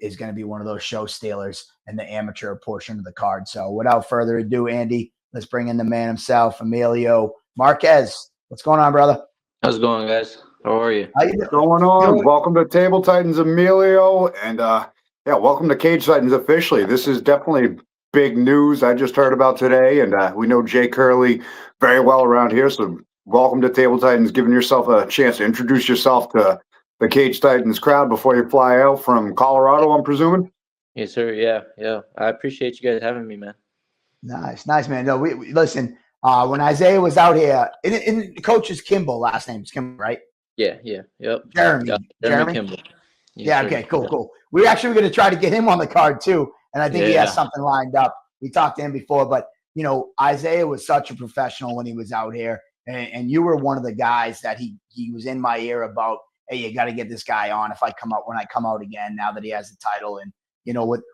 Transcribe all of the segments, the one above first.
is going to be one of those show stealers in the amateur portion of the card. So without further ado, Andy, let's bring in the man himself, Emilio Marquez. What's going on, brother? How's it going, guys? How are you? How you What's going on? Welcome to Table Titans, Emilio, and welcome to Cage Titans officially. This is definitely big news I just heard about today, and we know Jay Curley very well around here, so welcome to Table Titans, giving yourself a chance to introduce yourself to the Cage Titans crowd before you fly out from Colorado, I'm presuming? Yes, sir. Yeah. I appreciate you guys having me, man. Nice, man. No, we listen. When Isaiah was out here, in coach is Kimball. Last name is Kimball, right? Yep. Jeremy Kimball. Yeah. Okay. Cool. We actually were going to try to get him on the card too, and I think he has something lined up. We talked to him before, but Isaiah was such a professional when he was out here, and you were one of the guys that he was in my ear about. Hey, you got to get this guy on when I come out again. Now that he has the title, and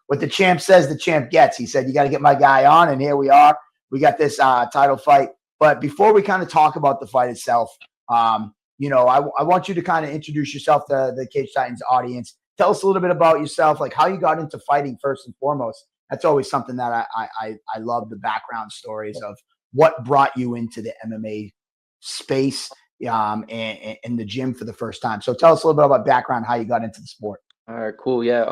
what the champ says, the champ gets. He said you got to get my guy on, and here we are. We got this title fight. But before we kind of talk about the fight itself, I want you to kind of introduce yourself to the Cage Titans audience. Tell us a little bit about yourself, like how you got into fighting first and foremost. That's always something that I love, the background stories of what brought you into the MMA space and in the gym for the first time. So tell us a little bit about background, how you got into the sport. All right, cool. Yeah.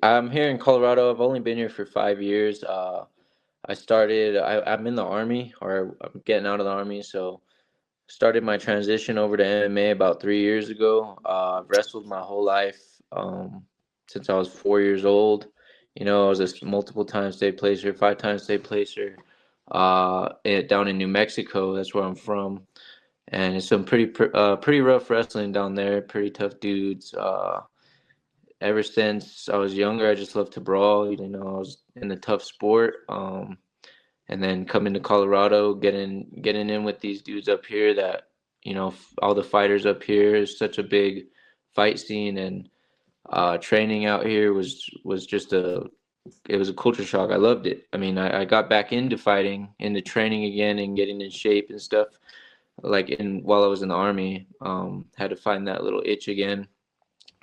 I'm here in Colorado. I've only been here for 5 years. I'm in the Army, or I'm getting out of the Army, so started my transition over to MMA about 3 years ago. I've wrestled my whole life since I was 4 years old. I was a multiple time state placer, 5-time state placer down in New Mexico. That's where I'm from. And it's some pretty rough wrestling down there, pretty tough dudes. Ever since I was younger, I just loved to brawl. I was in the tough sport. And then coming to Colorado, getting in with these dudes up here that, all the fighters up here is such a big fight scene, and training out here was just it was a culture shock. I loved it. I mean, I got back into fighting, into training again and getting in shape and stuff. While I was in the Army, had to find that little itch again.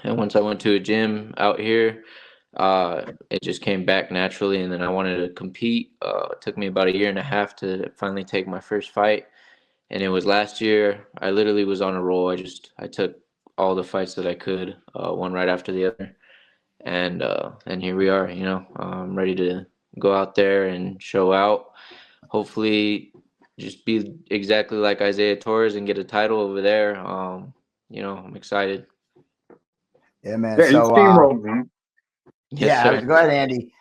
And once I went to a gym out here, it just came back naturally, and then I wanted to compete. It took me about 1.5 years to finally take my first fight, and it was last year. I literally was on a roll. I took all the fights that I could, one right after the other, and here we are. I'm ready to go out there and show out. Hopefully, just be exactly like Isaiah Torres and get a title over there. I'm excited. Yeah, man. Yeah, so, you steamrolled, man. Yes, go ahead, Andy.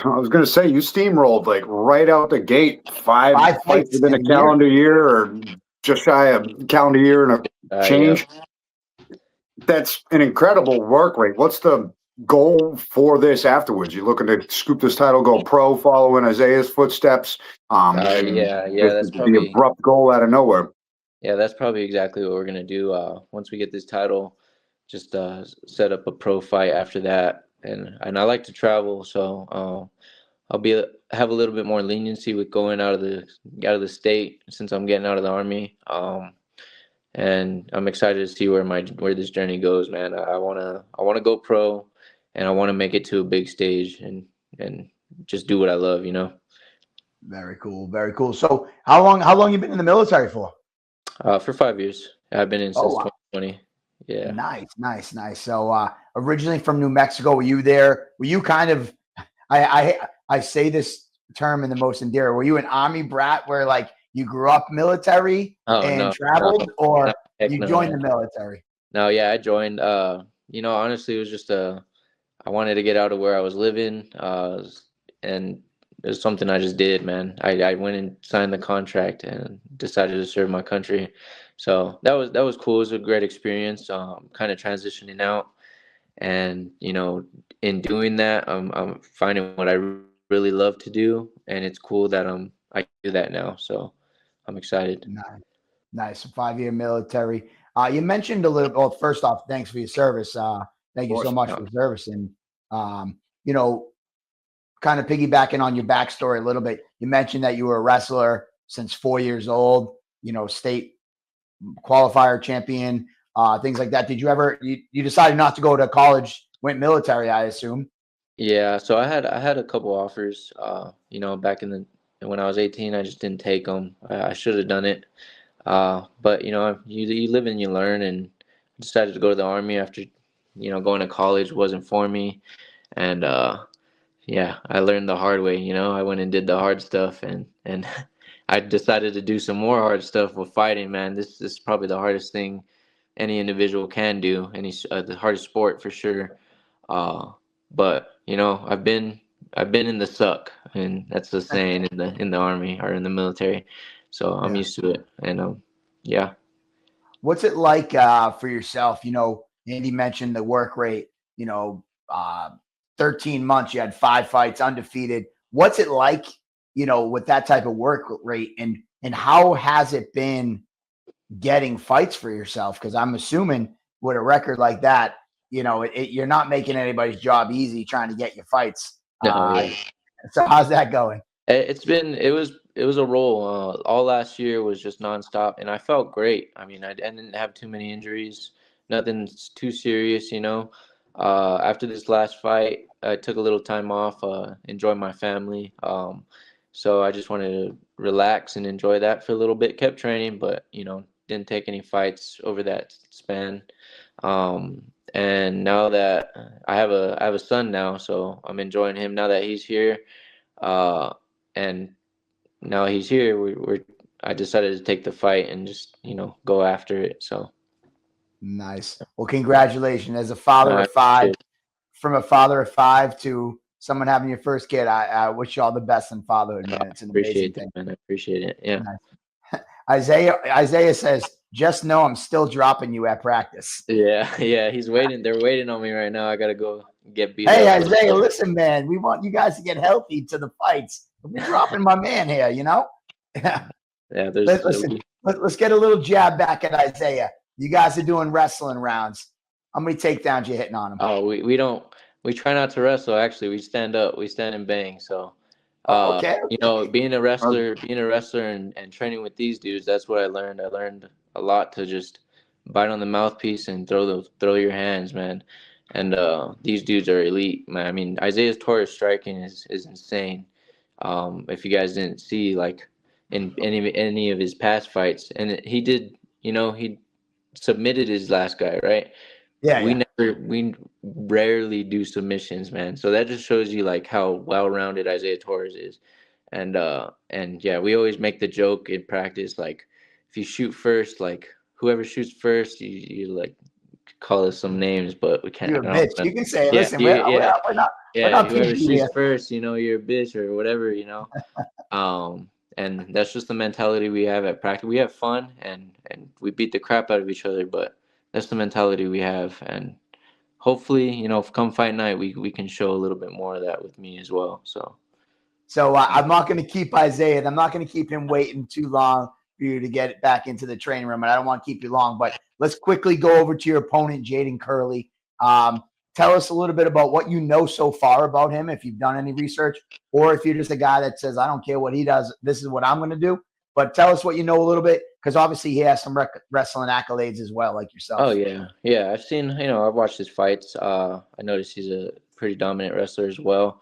I was going to say, you steamrolled like right out the gate. Five fights within a calendar year, or just shy of a calendar year and a change. Yeah. That's an incredible work rate. What's the goal for this afterwards? You looking to scoop this title, go pro, following Isaiah's footsteps? That's probably the abrupt goal out of nowhere. Yeah, that's probably exactly what we're gonna do. Once we get this title, just set up a pro fight after that, and I like to travel, so I'll have a little bit more leniency with going out of the state since I'm getting out of the Army. And I'm excited to see where this journey goes, man. I wanna go pro, and I want to make it to a big stage and just do what I love, Very cool. So how long you been in the military for? For 5 years. I've been in since 2020. Yeah. Nice. So originally from New Mexico, were you there? Were you kind of I say this term in the most endearing. Were you an Army brat where like you grew up military traveled, or you joined the military? No, yeah, I joined. Honestly, it was just I wanted to get out of where I was living, and it was something I just did, man. I went and signed the contract and decided to serve my country. So that was cool. It was a great experience. Kind of transitioning out, and in doing that, I'm finding what I really love to do, and it's cool that I do that now. So I'm excited. Nice. 5-year military. You mentioned a little. Well, first off, thanks for your service. Thank you so much for service, and kind of piggybacking on your backstory a little bit. You mentioned that you were a wrestler since 4 years old. State qualifier champion, things like that. Did you ever? You decided not to go to college went military, I assume. Yeah, so I had a couple offers. Back when I was 18, I just didn't take them. I should have done it. But you live and you learn, and decided to go to the Army after going to college wasn't for me, and yeah, I learned the hard way. I went and did the hard stuff, and I decided to do some more hard stuff with fighting. Man, this is probably the hardest thing any individual can do. The hardest sport for sure. Uh, but I've been in the suck, and that's the saying in the Army or in the military. So I'm used to it, and yeah. What's it like for yourself? Andy mentioned the work rate. 13 months, you had 5 fights, undefeated. What's it like, with that type of work rate, and how has it been getting fights for yourself? Because I'm assuming with a record like that, you're not making anybody's job easy trying to get you fights. No, yeah. So how's that going? It was a roll. All last year was just nonstop, and I felt great. I mean, I didn't have too many injuries, nothing too serious. After this last fight, I took a little time off, enjoy my family. So I just wanted to relax and enjoy that for a little bit. Kept training, but didn't take any fights over that span. And now that I have a son now, so I'm enjoying him now that he's here. And now he's here. I decided to take the fight and just go after it. So nice. Well, congratulations as a father of 5. From a father of 5 to someone having your first kid, I wish you all the best in fatherhood, man. It's an amazing thing. Man. I appreciate it. Yeah. Nice. Isaiah says, "Just know I'm still dropping you at practice." Yeah. He's waiting. They're waiting on me right now. I gotta go get beat Hey, up. Isaiah, listen, man. We want you guys to get healthy to the fights. We're dropping my man here, Yeah. Yeah. Let's get a little jab back at Isaiah. You guys are doing wrestling rounds. How many takedowns you hitting on him? Oh, we don't. We try not to wrestle. Actually, we stand up. We stand and bang. So, Okay. being a wrestler and training with these dudes, that's what I learned. I learned a lot to just bite on the mouthpiece and throw your hands, man. And these dudes are elite, man. I mean, Isaiah Torres striking is insane. If you guys didn't see, like in any of his past fights, and he did, he submitted his last guy, right? Yeah. We rarely do submissions, man. So that just shows you like how well-rounded Isaiah Torres is. And yeah, we always make the joke in practice, like if you shoot first, like whoever shoots first, you like call us some names, but we can't. You're a bitch. You can say, listen, we're not whoever PG shoots here. first, you're a bitch or whatever, And that's just the mentality we have at practice. We have fun and we beat the crap out of each other, but that's the mentality we have. And hopefully, come fight night, we can show a little bit more of that with me as well. So I'm not going to keep Isaiah. I'm not going to keep him waiting too long for you to get back into the training room. And I don't want to keep you long, but let's quickly go over to your opponent, Jaden Curley. Tell us a little bit about what you know so far about him, if you've done any research, or if you're just a guy that says, I don't care what he does, this is what I'm going to do. But tell us what you know a little bit, because obviously he has some wrestling accolades as well, like yourself. Oh, yeah. Yeah, I've seen, I've watched his fights. I noticed he's a pretty dominant wrestler as well.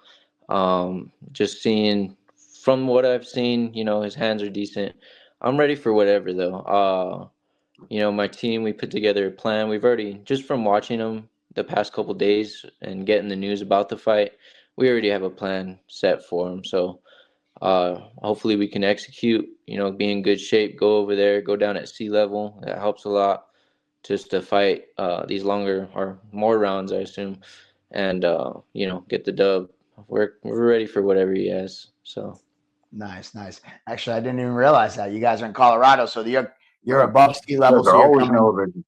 Just seeing from what I've seen, his hands are decent. I'm ready for whatever, though. My team, we put together a plan. We've already, just from watching him the past couple days and getting the news about the fight, we already have a plan set for him. So hopefully we can execute, be in good shape, go over there, go down at sea level. That helps a lot just to fight these longer or more rounds, I assume, and, get the dub. We're ready for whatever he has. So nice. Actually, I didn't even realize that you guys are in Colorado, so you're above sea level. They're so you're always coming. elevated.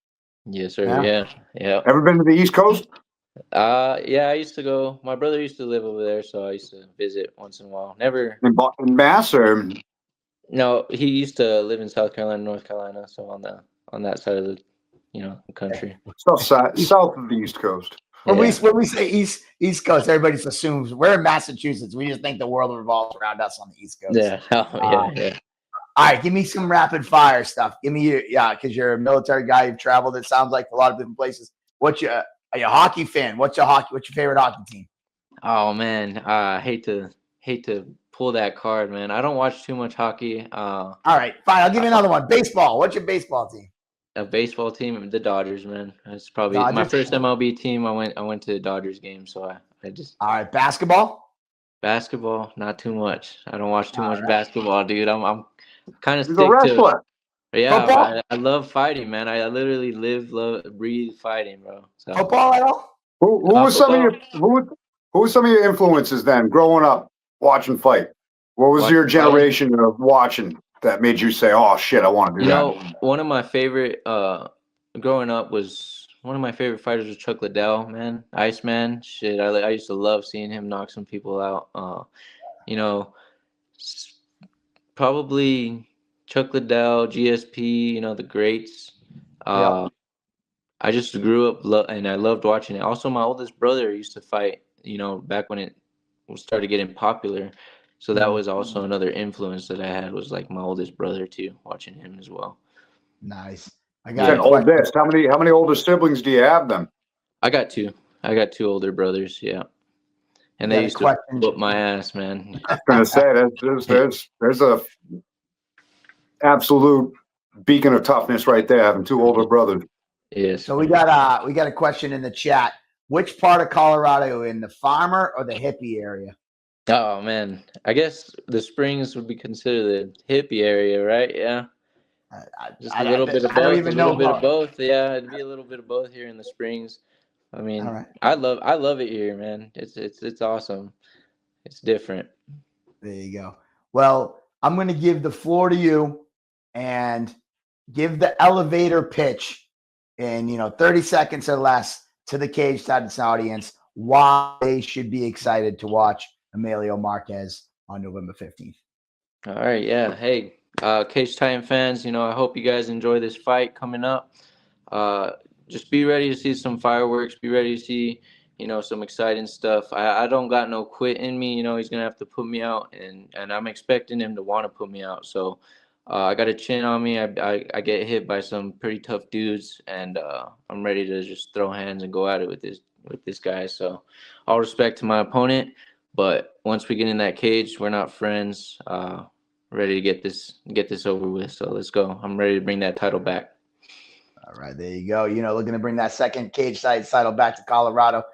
yes, sir. Yeah. Ever been to the East Coast? Yeah, I used to go. My brother used to live over there, so I used to visit once in a while. Never. In Mass or? No, he used to live in South Carolina, North Carolina, so on that side of the, country. South of the East Coast. When we say East Coast, everybody just assumes we're in Massachusetts. We just think the world revolves around us on the East Coast. Yeah. Yeah. All right, give me some rapid fire stuff. Give me because you're a military guy. You've traveled. It sounds like a lot of different places. What's your Are you a hockey fan? What's your favorite hockey team? Oh man, I hate to pull that card, man. I don't watch too much hockey. All right, fine. I'll give you another one. Baseball. What's your baseball team? A baseball team, the Dodgers, man. It's probably my Dodgers? first MLB team. I went to the Dodgers game, so I just All right, basketball. basketball, not too much. I don't watch too All much right. basketball, dude. I'm kind of He's a stick to wrestler. yeah. Football? I love fighting, man. I literally live, love, breathe fighting, bro. So Football at all? Who was some of football. your who was some of your influences then growing up watching fight? What was Watching your fighting? generation of watching that made you say, "Oh shit, I want to do You that"? know, one of my favorite growing up was one of my favorite fighters was Chuck Liddell, man. Iceman. Shit, I used to love seeing him knock some people out. You know, s- probably Chuck Liddell, GSP, the greats. Yeah. I just grew up and I loved watching it. Also, my oldest brother used to fight, back when it started getting popular. So that was also another influence that I had was like my oldest brother too, watching him as well. Nice. I You got said a question. oldest. How many older siblings do you have then? I got two. I got two older brothers, yeah. And You they got a used to question. whoop my ass, man. I was gonna say there's a absolute beacon of toughness right there, having two older brothers. Yes. So we got a question in the chat. Which part of Colorado, in the farmer or the hippie area? Oh man, I guess the Springs would be considered the hippie area, right? Yeah. Just a little bit of I don't both. A even little know. bit of both. Yeah, it'd be a little bit of both here in the Springs. I All mean, right. I love it here, man. It's awesome. It's different. There you go. Well, I'm going to give the floor to you and give the elevator pitch in 30 seconds or less to the Cage Titans audience why they should be excited to watch Emilio Marquez on November 15th. All right, yeah. Hey, Cage Titan fans, I hope you guys enjoy this fight coming up. Just be ready to see some fireworks. Be ready to see, some exciting stuff. I don't got no quit in me. He's gonna have to put me out, and I'm expecting him to want to put me out. So I got a chin on me. I get hit by some pretty tough dudes, and I'm ready to just throw hands and go at it with this guy. So all respect to my opponent. But once we get in that cage, we're not friends. Ready to get this over with. So let's go. I'm ready to bring that title back. All right, there you go. Looking to bring that second Cage Titans title back to Colorado.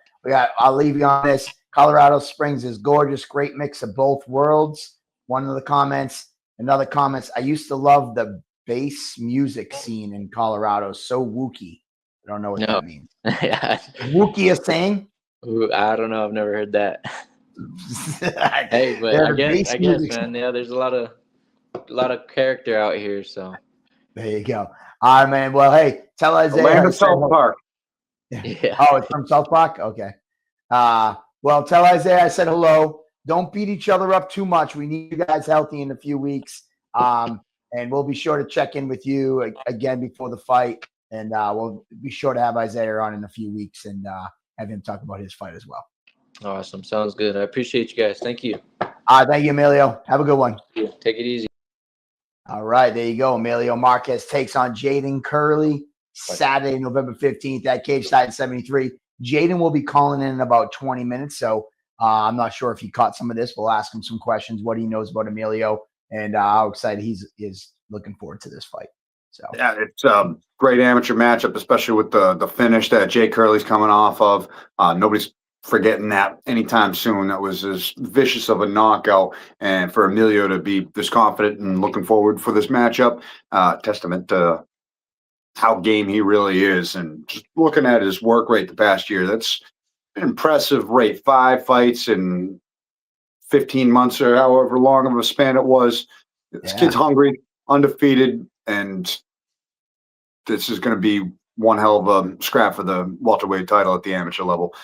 I'll leave you on this. Colorado Springs is gorgeous, great mix of both worlds. One of the comments, another comments. I used to love the bass music scene in Colorado. So wookie. I don't know what that means. Yeah. Wookie is saying? Ooh, I don't know. I've never heard that. Hey, but Yeah, I guess, music. man. Yeah, there's a lot of character out here. So there you go. All right, man. Well, hey, tell Isaiah. Land of South Park. yeah. Oh, it's from South Park? Okay. Well, tell Isaiah I said hello. Don't beat each other up too much. We need you guys healthy in a few weeks. And we'll be sure to check in with you again before the fight. And we'll be sure to have Isaiah on in a few weeks and have him talk about his fight as well. Awesome. Sounds good. I appreciate you guys. Thank you. Thank you, Emilio. Have a good one. Take it easy. All right, there you go. Emilio Marquez takes on Jaden Curley Saturday, November 15th at Cage Titan 73. Jaden will be calling in about 20 minutes, so I'm not sure if he caught some of this. We'll ask him some questions, what he knows about Emilio, and how excited he is looking forward to this fight. So yeah, it's a great amateur matchup, especially with the finish that Jay Curley's coming off of. Nobody's forgetting that anytime soon. That was as vicious of a knockout, and for Emilio to be this confident and looking forward for this matchup, testament to how game he really is. And just looking at his work rate the past year, that's an impressive rate. 5 fights in 15 months or however long of a span it was. This kid's hungry, undefeated, and this is going to be one hell of a scrap for the welterweight title at the amateur level.